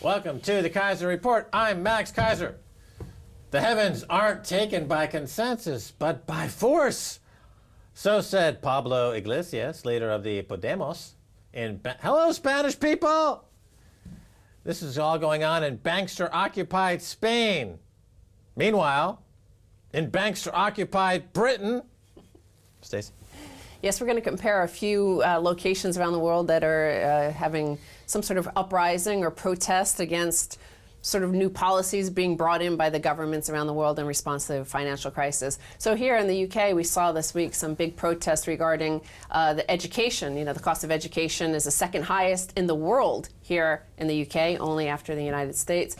Welcome to the Keiser Report. I'm Max Keiser. The heavens aren't taken by consensus, but by force. So said Pablo Iglesias, leader of the Podemos. Hello, Spanish people! This is all going on in bankster-occupied Spain. Meanwhile, in bankster-occupied Britain, Stacey. Yes, we're going to compare a few locations around the world that are having some sort of uprising or protest against sort of new policies being brought in by the governments around the world in response to the financial crisis. So here in the UK, we saw this week some big protests regarding the education. You know, the cost of education is the second highest in the world here in the UK, only after the United States.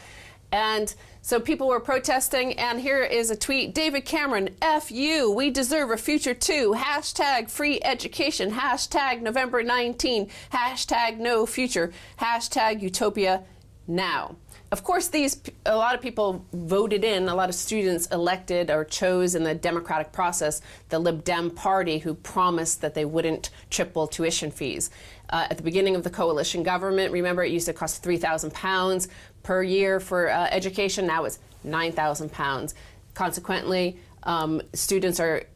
And so people were protesting, and here is a tweet. David Cameron, F you, we deserve a future too. Hashtag free education. Hashtag November 19. Hashtag no future. Hashtag utopia now. Of course, a lot of people voted in, a lot of students elected or chose in the democratic process the Lib Dem party, who promised that they wouldn't triple tuition fees. At the beginning of the coalition government, remember, it used to cost £3,000 per year for education. Now it's £9,000. Consequently, students are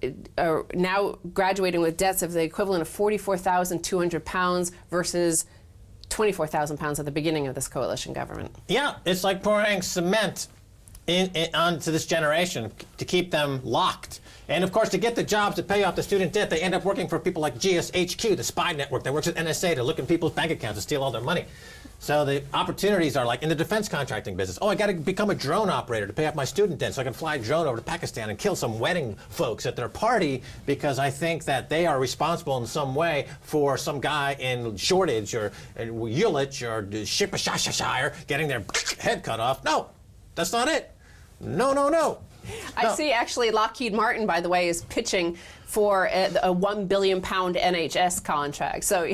now graduating with debts of the equivalent of £44,200 versus £24,000 at the beginning of this coalition government. Yeah, it's like pouring cement onto this generation to keep them locked. And of course, to get the jobs to pay off the student debt, they end up working for people like GSHQ, the spy network that works at NSA to look in people's bank accounts and steal all their money. So the opportunities are like in the defense contracting business. Oh, I got to become a drone operator to pay off my student debt so I can fly a drone over to Pakistan and kill some wedding folks at their party because I think that they are responsible in some way for some guy in Shoreditch or Woolwich or Shire getting their head cut off. No, that's not it. No, no, no. I see actually Lockheed Martin, by the way, is pitching for a £1 billion NHS contract. So.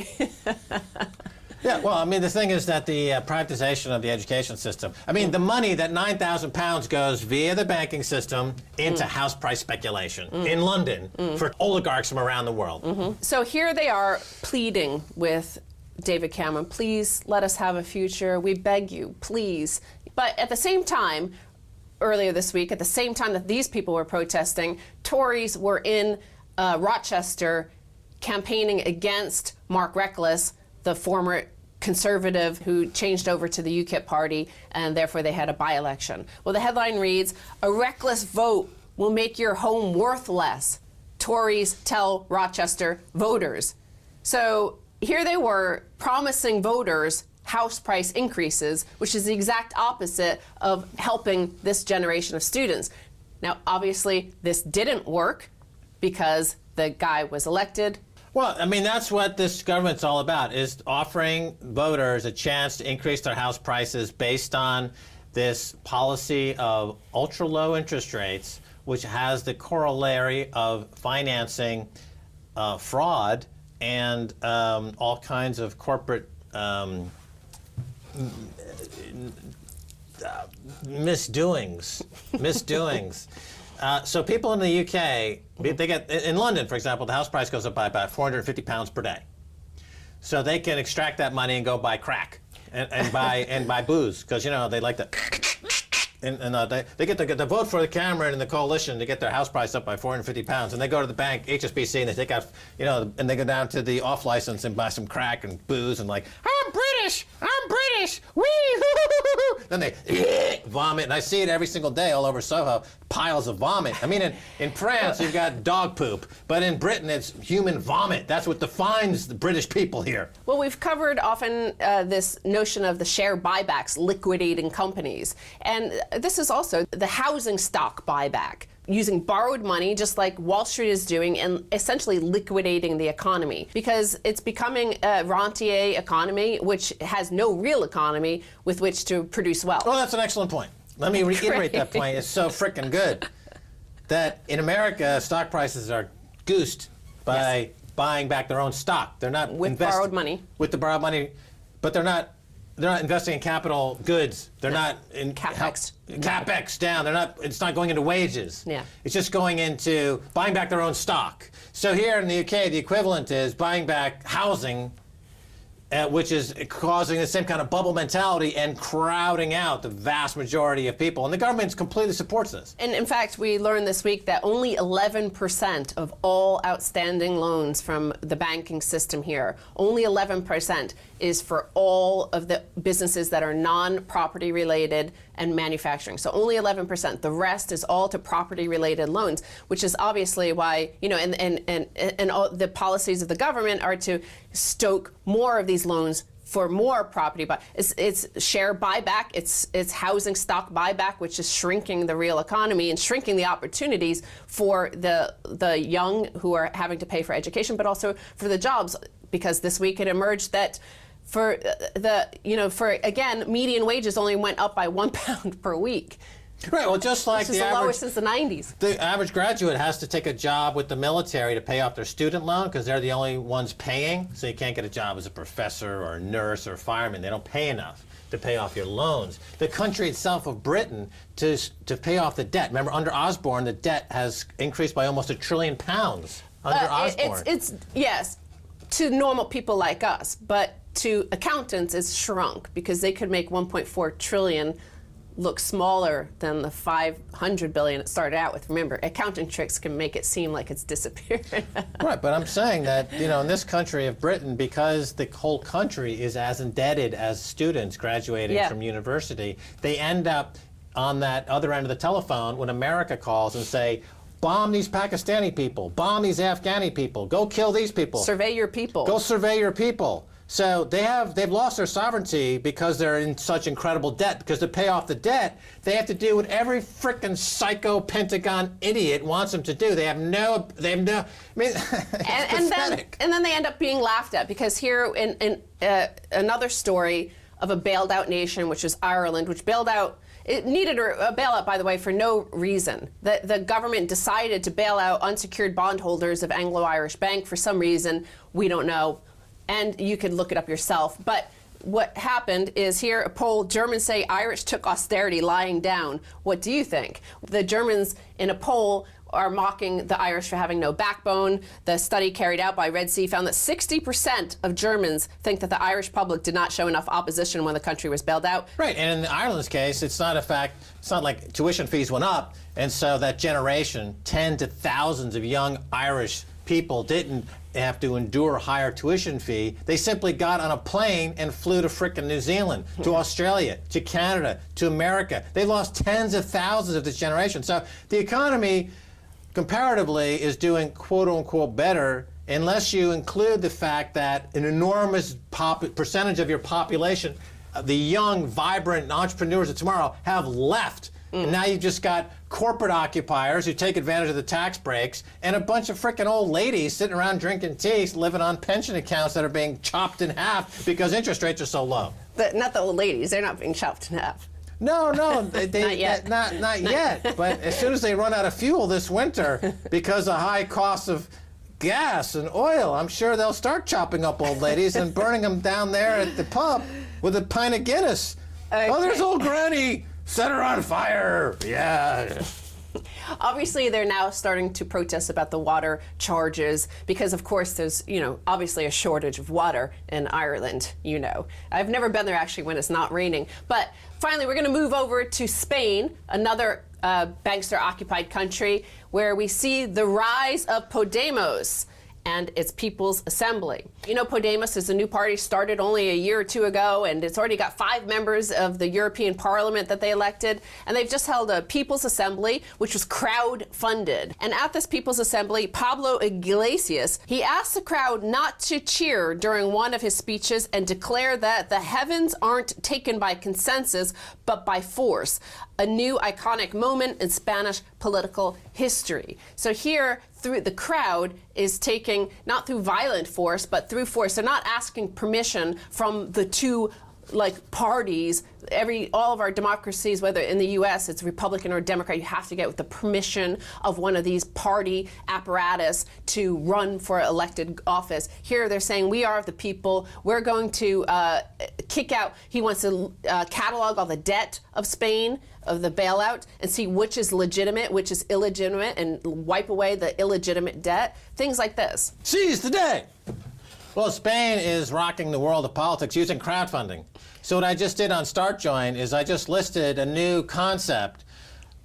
Yeah, well, I mean, the thing is that the privatization of the education system, I mean, the money, that £9,000 goes via the banking system into house price speculation in London for oligarchs from around the world. So here they are pleading with David Cameron, please let us have a future. We beg you, please. But at the same time, earlier this week, at the same time that these people were protesting, Tories were in Rochester campaigning against Mark Reckless, the former conservative who changed over to the UKIP party, and therefore they had a by-election. Well, the headline reads, "A reckless vote will make your home worth less," Tories tell Rochester voters. So here they were promising voters house price increases, which is the exact opposite of helping this generation of students. Now, obviously, this didn't work because the guy was elected. Well, I mean, that's what this government's all about, is offering voters a chance to increase their house prices based on this policy of ultra-low interest rates, which has the corollary of financing fraud and all kinds of corporate misdoings. So people in the UK, they get, in London, for example, the house price goes up by about £450 per day. So they can extract that money and go buy crack and buy booze, because, you know, they like to. They get to vote for the Cameron and the coalition to get their house price up by £450, and they go to the bank, HSBC, and they take out, you know, and they go down to the off license and buy some crack and booze and like, I'm British, wee, then they vomit, and I see it every single day all over Soho, piles of vomit. I mean, in France, you've got dog poop, but in Britain, it's human vomit. That's what defines the British people here. Well, we've covered often this notion of the share buybacks, liquidating companies. And this is also the housing stock buyback, using borrowed money, just like Wall Street is doing, and essentially liquidating the economy, because it's becoming a rentier economy, which has no real economy with which to produce wealth. Well, that's an excellent point. Let me reiterate that point. It's so frickin' good that in America, stock prices are goosed by buying back their own stock. They're not with borrowed money. With the borrowed money, but they're not investing in capital goods. They're not in CapEx. CapEx down. They're not. It's not going into wages. Yeah. It's just going into buying back their own stock. So here in the UK, the equivalent is buying back housing which is causing the same kind of bubble mentality and crowding out the vast majority of people. And the government completely supports this. And in fact, we learned this week that only 11% of all outstanding loans from the banking system here, only 11% is for all of the businesses that are non-property related and manufacturing. So only 11%. The rest is all to property related loans, which is obviously why, and all the policies of the government are to stoke more of these loans for more property, but it's share buyback, it's housing stock buyback, which is shrinking the real economy and shrinking the opportunities for the young who are having to pay for education, but also for the jobs, because this week it emerged that for again, median wages only went up by £1 per week. Right, well, just like which is the lowest since the 90s. The average graduate has to take a job with the military to pay off their student loan because they're the only ones paying, so you can't get a job as a professor or a nurse or a fireman. They don't pay enough to pay off your loans. The country itself of Britain, to pay off the debt. Remember, under Osborne, the debt has increased by almost £1 trillion under Osborne. Yes, to normal people like us, but to accountants, it's shrunk because they could make 1.4 trillion look smaller than the 500 billion it started out with. Remember, accounting tricks can make it seem like it's disappeared. Right, but I'm saying that, in this country of Britain, because the whole country is as indebted as students graduating from university, they end up on that other end of the telephone when America calls and say, bomb these Pakistani people, bomb these Afghani people, go kill these people. Survey your people. Go survey your people. So they've lost their sovereignty because they're in such incredible debt. Because to pay off the debt, they have to do what every frickin' psycho Pentagon idiot wants them to do. They have no. I mean, it's pathetic. And then they end up being laughed at because here in another story of a bailed out nation, which is Ireland, which bailed out. It needed a bailout, by the way, for no reason. The government decided to bail out unsecured bondholders of Anglo-Irish Bank for some reason. We don't know. And you could look it up yourself. But what happened is here, a poll, Germans say Irish took austerity lying down. What do you think? The Germans in a poll are mocking the Irish for having no backbone. The study carried out by Red Sea found that 60% of Germans think that the Irish public did not show enough opposition when the country was bailed out. Right, and in Ireland's case, it's not like tuition fees went up, and so that generation, tens of thousands of young Irish people didn't have to endure a higher tuition fee. They simply got on a plane and flew to frickin' New Zealand, to Australia, to Canada, to America. They lost tens of thousands of this generation. So the economy, comparatively, is doing quote-unquote better unless you include the fact that an enormous percentage of your population, the young, vibrant entrepreneurs of tomorrow, have left. And now you've just got corporate occupiers who take advantage of the tax breaks and a bunch of frickin' old ladies sitting around drinking tea, living on pension accounts that are being chopped in half because interest rates are so low. Not the old ladies. They're not being chopped in half. No, not yet. Not yet. But as soon as they run out of fuel this winter because of high costs of gas and oil, I'm sure they'll start chopping up old ladies and burning them down there at the pub with a pint of Guinness. Okay. Oh, there's old Granny. Set her on fire. Yeah. Obviously, they're now starting to protest about the water charges because, of course, there's, obviously a shortage of water in Ireland, I've never been there, actually, when it's not raining. But finally, we're going to move over to Spain, another bankster-occupied country, where we see the rise of Podemos and its People's Assembly. Podemos is a new party, started only a year or two ago, and it's already got 5 members of the European Parliament that they elected, and they've just held a People's Assembly, which was crowd-funded. And at this People's Assembly, Pablo Iglesias, he asked the crowd not to cheer during one of his speeches and declare that the heavens aren't taken by consensus, but by force. A new iconic moment in Spanish political history. So here, through the crowd is taking, not through violent force, but through force. They're not asking permission from the two parties. All of our democracies, whether in the US it's Republican or Democrat, you have to get with the permission of one of these party apparatus to run for elected office. Here they're saying, we are the people. We're going to kick out. He wants to catalog all the debt of Spain, of the bailout, and see which is legitimate, which is illegitimate, and wipe away the illegitimate debt. Things like this. Seize the day. Well, Spain is rocking the world of politics using crowdfunding. So what I just did on StartJoin is I just listed a new concept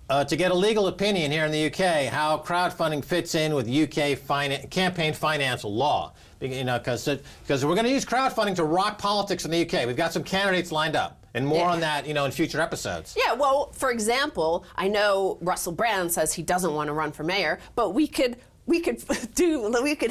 to get a legal opinion here in the UK, how crowdfunding fits in with UK campaign finance law. Because we're going to use crowdfunding to rock politics in the UK. We've got some candidates lined up, and more on that, in future episodes. Yeah, well, for example, I know Russell Brand says he doesn't want to run for mayor, but we could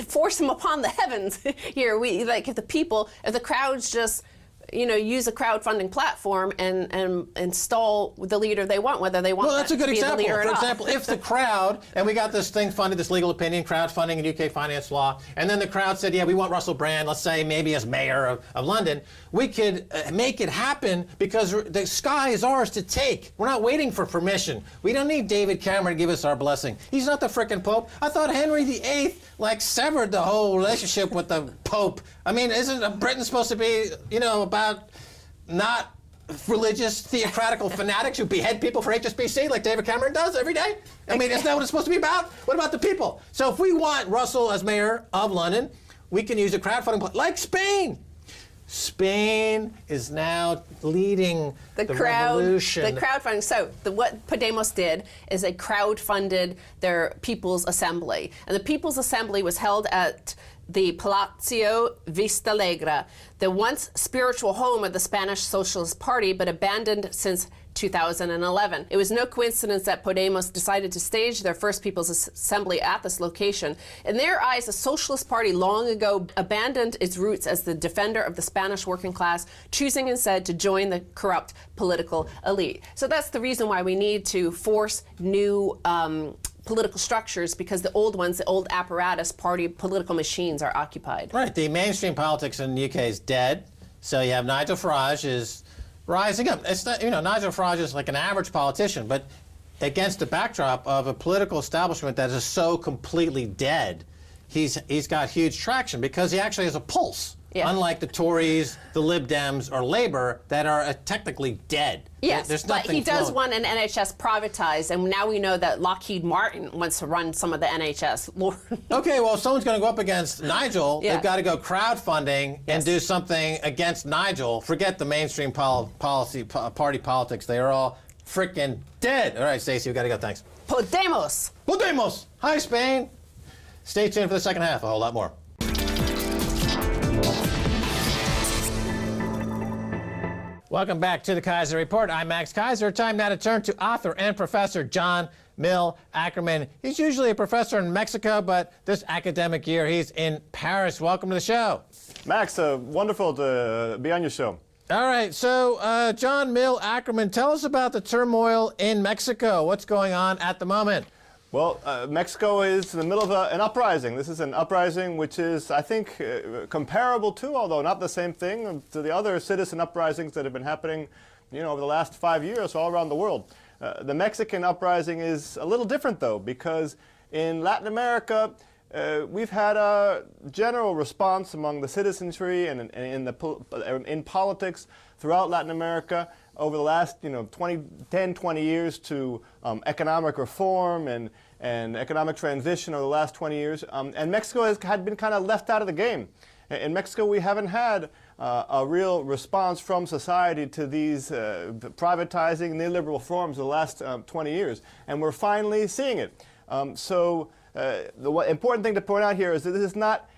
force him upon the heavens here. If the crowds just use a crowdfunding platform and install the leader they want, whether they want that's a good to be example. the leader or For not. example, if the crowd, and we got this thing funded, this legal opinion, crowdfunding in UK finance law, and then the crowd said, yeah, we want Russell Brand, let's say maybe as mayor of London, we could make it happen because the sky is ours to take. We're not waiting for permission. We don't need David Cameron to give us our blessing. He's not the frickin' Pope. I thought Henry VIII severed the whole relationship with the Pope. I mean, isn't Britain supposed to be, about not religious theocratical fanatics who behead people for HSBC like David Cameron does every day? I mean, isn't that what it's supposed to be about? What about the people? So if we want Russell as mayor of London, we can use a crowdfunding like Spain. Spain is now leading the revolution. The crowdfunding. So what Podemos did is they crowdfunded their People's Assembly. And the People's Assembly was held at the Palacio Vistalegre, the once spiritual home of the Spanish Socialist Party, but abandoned since 2011. It was no coincidence that Podemos decided to stage their first People's Assembly at this location. In their eyes, the Socialist Party long ago abandoned its roots as the defender of the Spanish working class, choosing instead to join the corrupt political elite. So that's the reason why we need to force new political structures, because the old ones, the old apparatus party political machines are occupied. Right. The mainstream politics in the UK is dead. So you have Nigel Farage is rising up. It's not, Nigel Farage is like an average politician, but against the backdrop of a political establishment that is so completely dead, he's got huge traction because he actually has a pulse. Yeah. Unlike the Tories, the Lib Dems, or Labour that are technically dead. Yes, There's but he does want an NHS privatized, and now we know that Lockheed Martin wants to run some of the NHS. Okay, well, if someone's going to go up against Nigel, they've got to go crowdfunding and do something against Nigel. Forget the mainstream party politics. They are all freaking dead. All right, Stacey, we got to go. Thanks. Podemos. Podemos. Hi, Spain. Stay tuned for the second half. A whole lot more. Welcome back to the Keiser Report. I'm Max Keiser. Time now to turn to author and professor John Mill Ackerman. He's usually a professor in Mexico, but this academic year he's in Paris. Welcome to the show. Max, wonderful to be on your show. All right, so John Mill Ackerman, tell us about the turmoil in Mexico. What's going on at the moment? Well, Mexico is in the middle of an uprising. This is an uprising which is, I think, comparable to, although not the same thing, to the other citizen uprisings that have been happening, over the last 5 years all around the world. The Mexican uprising is a little different, though, because in Latin America, we've had a general response among the citizenry and in politics throughout Latin America over the last 10, 20 years to economic reform and economic transition over the last 20 years. And Mexico had been kind of left out of the game. In Mexico, we haven't had a real response from society to these privatizing neoliberal reforms of the last 20 years. And we're finally seeing it. The important thing to point out here is that this is not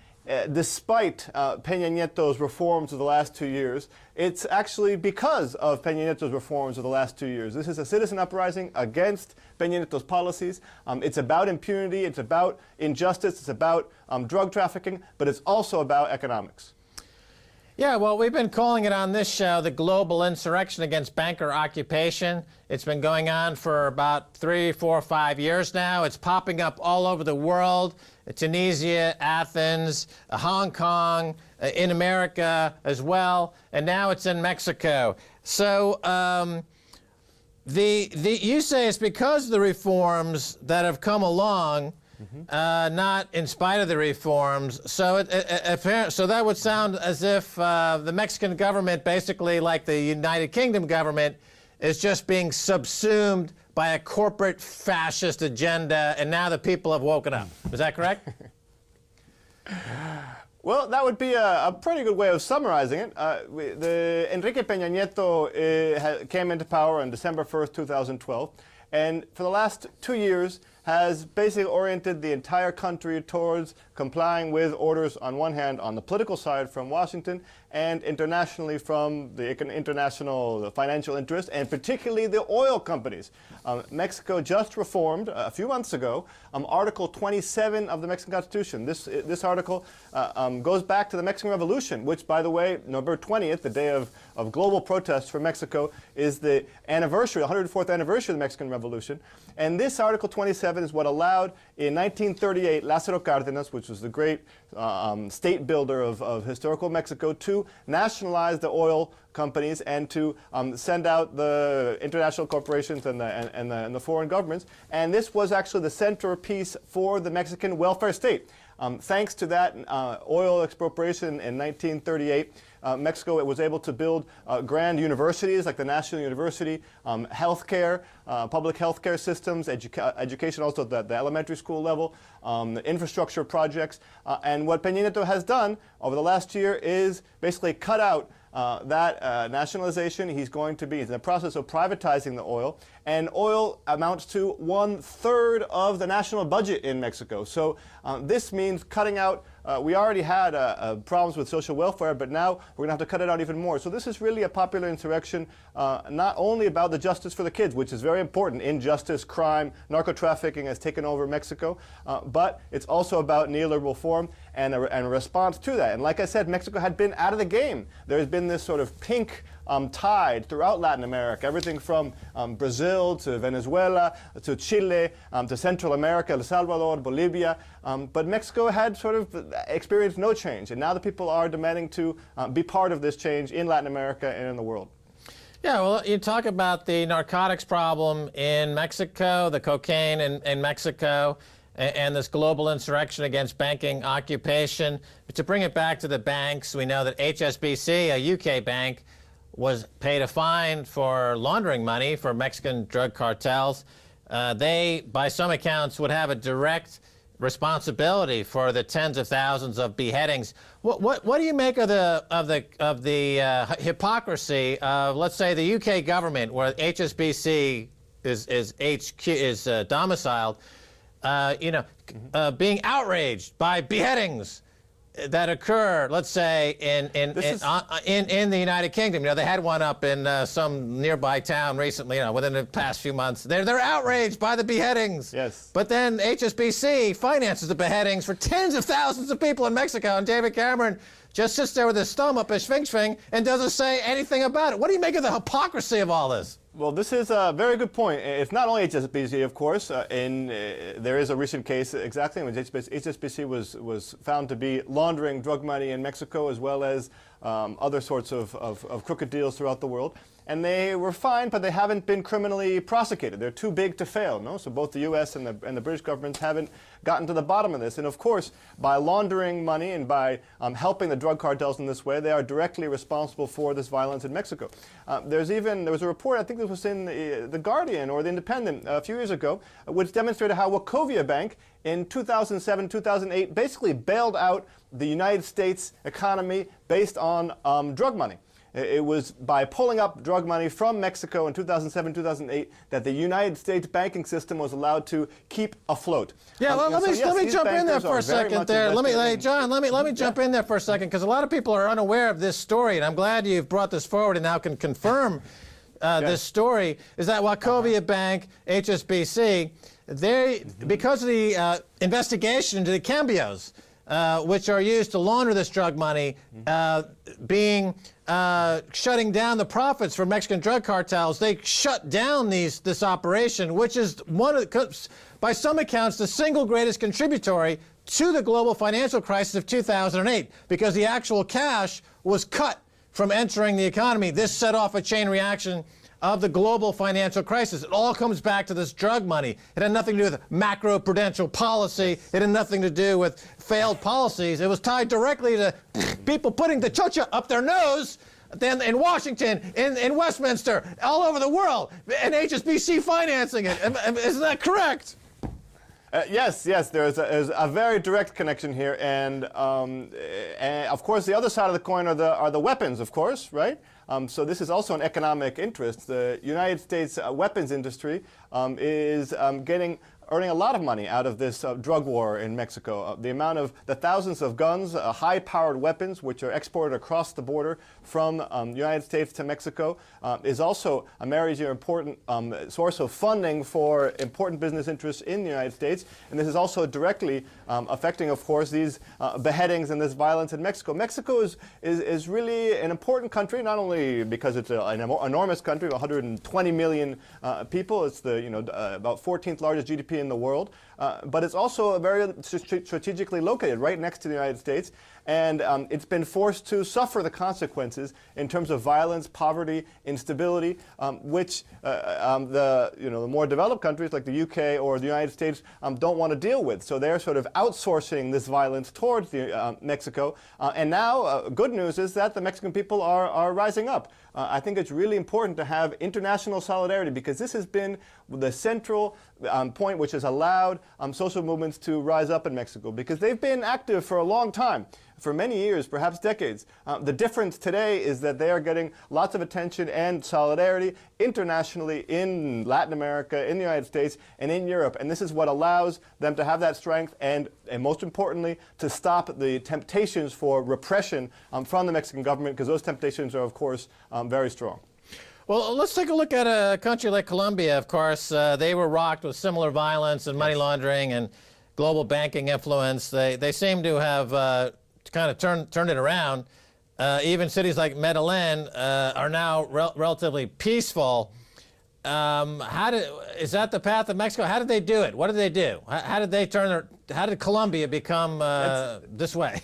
despite Peña Nieto's reforms of the last 2 years. It's actually because of Peña Nieto's reforms of the last 2 years. This is a citizen uprising against Peña Nieto's policies. It's about impunity, it's about injustice, it's about drug trafficking, but it's also about economics. Yeah, well, we've been calling it on this show the global insurrection against banker occupation. It's been going on for about 3, 4, 5 years now. It's popping up all over the world. Tunisia, Athens, Hong Kong, in America as well, and now it's in Mexico. So you say it's because of the reforms that have come along, not in spite of the reforms. So so that would sound as if the Mexican government, basically like the United Kingdom government, is just being subsumed by a corporate fascist agenda, and now the people have woken up. Is that correct? Well, that would be a pretty good way of summarizing it. The Enrique Peña Nieto came into power on December 1st, 2012, and for the last 2 years has basically oriented the entire country towards complying with orders on one hand on the political side from Washington and internationally from the international financial interests, and particularly the oil companies. Mexico just reformed a few months ago Article 27 of the Mexican Constitution. This article goes back to the Mexican Revolution, which, by the way, November 20th, the day of global protests for Mexico, is the anniversary, 104th anniversary of the Mexican Revolution. And this Article 27 is what allowed, in 1938, Lázaro Cárdenas, which was the great state builder of historical Mexico, to nationalize the oil companies and to send out the international corporations and the foreign governments. And this was actually the centerpiece for the Mexican welfare state. Thanks to that oil expropriation in 1938, Mexico was able to build grand universities like the National University, healthcare, public healthcare systems, education also at the elementary school level, infrastructure projects. And what Peña Nieto has done over the last year is basically cut out that nationalization. He's in the process of privatizing the oil, and oil amounts to 1/3 of the national budget in Mexico. So this means cutting out. We already had problems with social welfare, but now we're going to have to cut it out even more. So this is really a popular insurrection, not only about the justice for the kids, which is very important. Injustice, crime, narco-trafficking has taken over Mexico, but it's also about neoliberal reform and a response to that. And like I said, Mexico had been out of the game. There has been this sort of pink tide throughout Latin America, everything from Brazil to Venezuela to Chile to Central America, El Salvador, Bolivia. But Mexico had sort of experienced no change, and now the people are demanding to be part of this change in Latin America and in the world. Yeah, well, you talk about the narcotics problem in Mexico, the cocaine in Mexico, and this global insurrection against banking occupation. But to bring it back to the banks, we know that HSBC, a UK bank, was paid a fine for laundering money for Mexican drug cartels. They, by some accounts, would have a direct responsibility for the tens of thousands of beheadings. What do you make of the hypocrisy of, let's say, the UK government, where HSBC is domiciled, being outraged by beheadings that occur, let's say, in the United Kingdom? You know, they had one up in some nearby town recently, within the past few months. They're outraged by the beheadings. Yes. But then HSBC finances the beheadings for tens of thousands of people in Mexico, and David Cameron just sits there with his thumb up his swing and doesn't say anything about it. What do you make of the hypocrisy of all this? Well, this is a very good point. It's not only HSBC, of course. There is a recent case exactly in which HSBC was found to be laundering drug money in Mexico, as well as other sorts of crooked deals throughout the world. And they were fined, but they haven't been criminally prosecuted. They're too big to fail, no? So both the U.S. and the British governments haven't gotten to the bottom of this. And of course, by laundering money and by helping the drug cartels in this way, they are directly responsible for this violence in Mexico. There was a report, I think this was in The Guardian or The Independent a few years ago, which demonstrated how Wachovia Bank in 2007, 2008 basically bailed out the United States economy based on drug money. It was by pulling up drug money from Mexico in 2007, 2008 that the United States banking system was allowed to keep afloat. Yeah, let me jump in there for a second there. Let me jump in there for a second, because a lot of people are unaware of this story, and I'm glad you've brought this forward and now can confirm this story, is that Wachovia Bank, HSBC, because of the investigation into the cambios, which are used to launder this drug money, shutting down the profits for Mexican drug cartels. They shut down this operation, which is by some accounts, the single greatest contributory to the global financial crisis of 2008, because the actual cash was cut from entering the economy. This set off a chain reaction of the global financial crisis. It all comes back to this drug money. It had nothing to do with macro-prudential policy. It had nothing to do with failed policies. It was tied directly to people putting the chocha up their nose, then in Washington, in Westminster, all over the world, and HSBC financing it. Isn't that correct? Yes, there's a very direct connection here, and of course the other side of the coin are the weapons, of course, right? So this is also an economic interest. The United States weapons industry is earning a lot of money out of this drug war in Mexico. The thousands of guns, high-powered weapons, which are exported across the border from the United States to Mexico, is also a very important source of funding for important business interests in the United States. And this is also directly affecting, of course, these beheadings and this violence in Mexico. Mexico is really an important country, not only because it's an enormous country of 120 million people. It's the about 14th largest GDP in the world, but it's also very strategically located right next to the United States, and it's been forced to suffer the consequences in terms of violence, poverty, instability, which the more developed countries like the UK or the United States don't want to deal with. So they're sort of outsourcing this violence towards Mexico, and now good news is that the Mexican people are rising up. I think it's really important to have international solidarity, because this has been the central point which has allowed social movements to rise up in Mexico, because they've been active for a long time, for many years, perhaps decades. The difference today is that they are getting lots of attention and solidarity internationally in Latin America, in the United States, and in Europe. And this is what allows them to have that strength and most importantly, to stop the temptations for repression from the Mexican government, because those temptations are, of course, very strong. Well, let's take a look at a country like Colombia. Of course, they were rocked with similar violence and money laundering and global banking influence. They seem to have kind of turned it around. Even cities like Medellin are now relatively peaceful. Is that the path of Mexico? How did they do it? What did they do? How did Colombia become this way?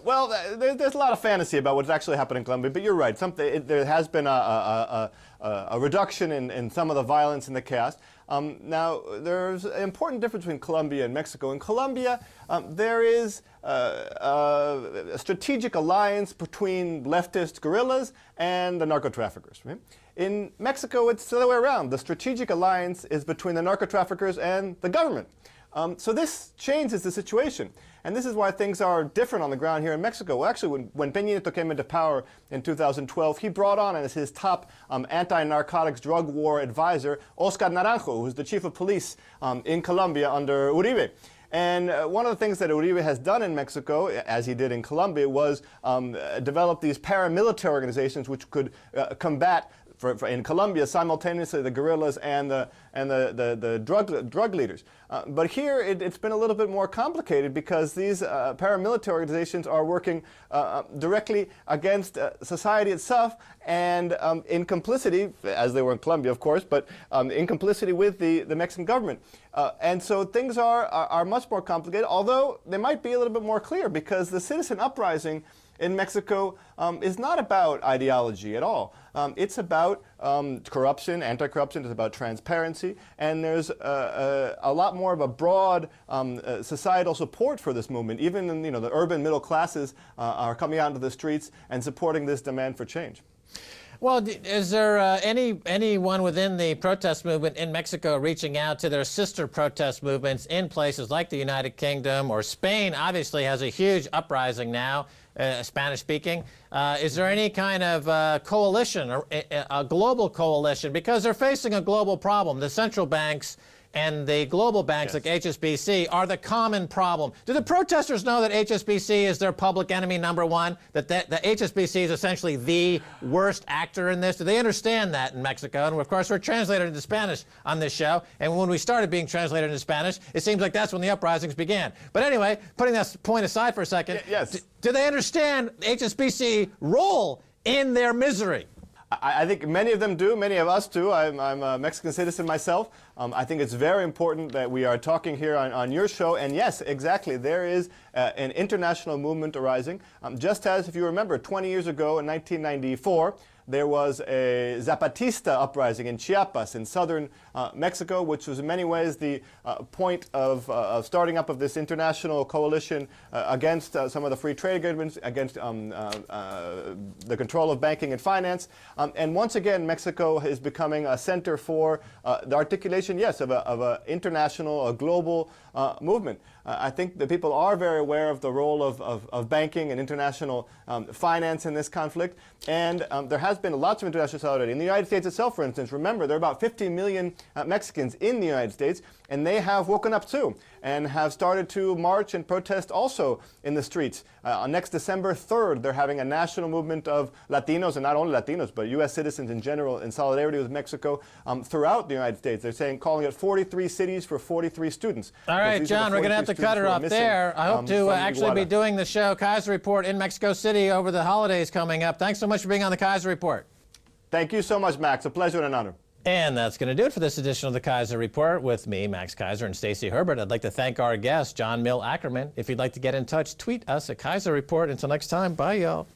Well, there's a lot of fantasy about what's actually happened in Colombia, but you're right. There has been a reduction in some of the violence and the chaos. Now, there's an important difference between Colombia and Mexico. In Colombia, there is a strategic alliance between leftist guerrillas and the narco-traffickers. Right? In Mexico, it's the other way around. The strategic alliance is between the narco-traffickers and the government. So this changes the situation. And this is why things are different on the ground here in Mexico. Well, actually, when Peña Nieto came into power in 2012, he brought on as his top anti-narcotics drug war advisor, Oscar Naranjo, who's the chief of police in Colombia under Uribe. And one of the things that Uribe has done in Mexico, as he did in Colombia, was develop these paramilitary organizations which could combat in Colombia simultaneously the guerrillas and the drug leaders. But here it's been a little bit more complicated, because these paramilitary organizations are working directly against society itself, and in complicity, as they were in Colombia, of course, but in complicity with the Mexican government. And so things are much more complicated, although they might be a little bit more clear, because the citizen uprising in Mexico is not about ideology at all. It's about corruption, anti-corruption. It's about transparency, and there's a lot more of a broad societal support for this movement. Even in, the urban middle classes are coming out into the streets and supporting this demand for change. Well, is there anyone within the protest movement in Mexico reaching out to their sister protest movements in places like the United Kingdom or Spain? Obviously has a huge uprising now, Spanish-speaking. Is there any kind of coalition, or a global coalition? Because they're facing a global problem. The central banks and the global banks like HSBC are the common problem. Do the protesters know that HSBC is their public enemy number one? That the HSBC is essentially the worst actor in this? Do they understand that in Mexico? And of course, we're translated into Spanish on this show. And when we started being translated into Spanish, it seems like that's when the uprisings began. But anyway, putting that point aside for a second, do they understand HSBC's role in their misery? I think many of them do, many of us do. I'm a Mexican citizen myself. I think it's very important that we are talking here on your show. And yes, exactly, there is an international movement arising. Just as, if you remember, 20 years ago in 1994, there was a Zapatista uprising in Chiapas in southern Mexico, which was in many ways the point of starting up of this international coalition against some of the free trade agreements, against the control of banking and finance. And once again, Mexico is becoming a center for the articulation, yes, of an international, a global movement. I think the people are very aware of the role of banking and international finance in this conflict. And there has been lots of international solidarity. In the United States itself, for instance, remember, there are about 50 million Mexicans in the United States, and they have woken up too and have started to march and protest also in the streets. On next December 3rd, they're having a national movement of Latinos, and not only Latinos, but U.S. citizens in general, in solidarity with Mexico throughout the United States. They're calling it 43 cities for 43 students. All right, John, we're going to have to cut it off there. I hope to actually be doing the show Keiser Report in Mexico City over the holidays coming up. Thanks so much for being on the Keiser Report. Thank you so much, Max. A pleasure and an honor. And that's going to do it for this edition of the Keiser Report with me, Max Keiser, and Stacey Herbert. I'd like to thank our guest, John Mill Ackerman. If you'd like to get in touch, tweet us at Keiser Report. Until next time, bye, y'all.